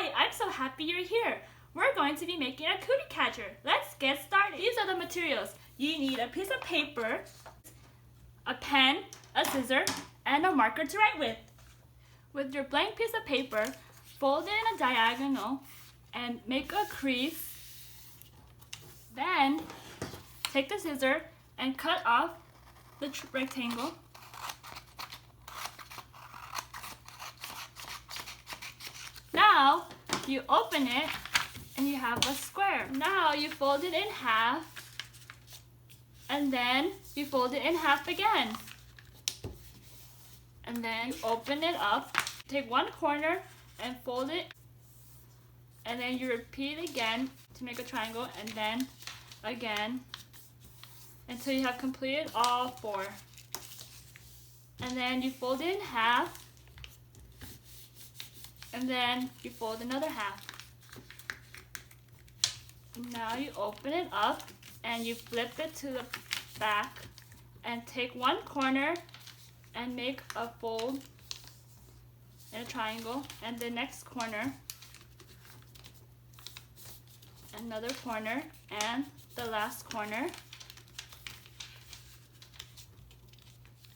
Hi, I'm so happy you're here. We're going to be making a cootie catcher. Let's get started. These are the materials. You need a piece of paper, a pen, a scissor, and a marker to write with. With your blank piece of paper, fold it in a diagonal and make a crease. Then take the scissor and cut off the rectangle. Now you open it and you have a square. Now you fold it in half and then you fold it in half again. And then you open it up, take one corner and fold it, and then you repeat again to make a triangle, and then again until you have completed all four. And then you fold it in half, and then you fold another half. Now you open it up and you flip it to the back and take one corner and make a fold in a triangle, and the next corner, another corner, and the last corner.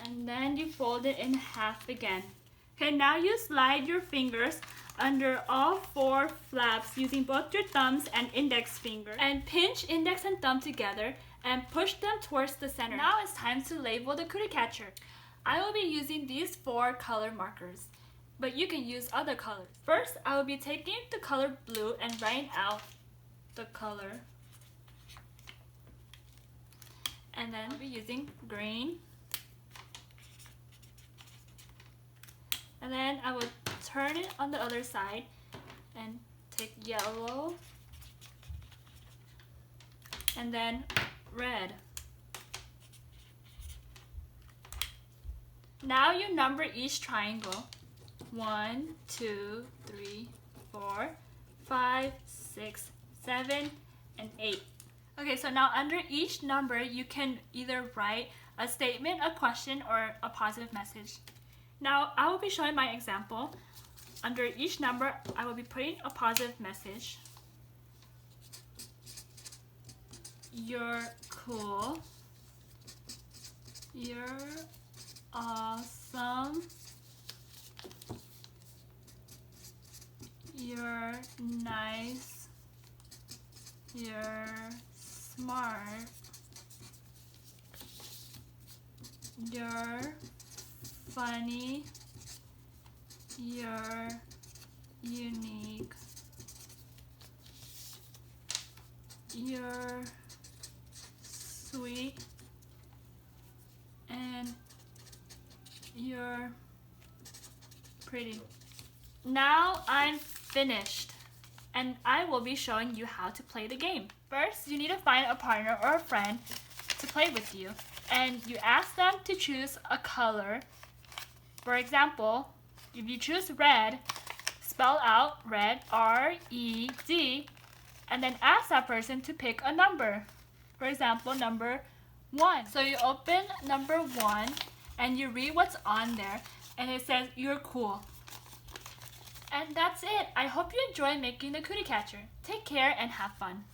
And then you fold it in half again. Okay, now you slide your fingers under all four flaps using both your thumbs and index finger, and pinch index and thumb together and push them towards the center. Now it's time to label the cootie catcher. I will be using these 4 color markers, but you can use other colors. First, I will be taking the color blue and writing out the color. And then I'll be using green. And then I will turn it on the other side and take yellow and then red. Now you number each triangle. 1, 2, 3, 4, 5, 6, 7, and 8. Okay, so now under each number you can either write a statement, a question, or a positive message. Now I will be showing my example. Under each number I will be putting a positive message. You're cool. You're awesome. You're nice. You're smart. You're funny. You're unique. You're sweet. And you're pretty. Now I'm finished, and I will be showing you how to play the game. First, you need to find a partner or a friend to play with you, and you ask them to choose a color. For example, if you choose red, spell out red, R-E-D, and then ask that person to pick a number. For example, number 1. So you open number 1 and you read what's on there, and it says you're cool. And that's it. I hope you enjoy making the cootie catcher. Take care and have fun.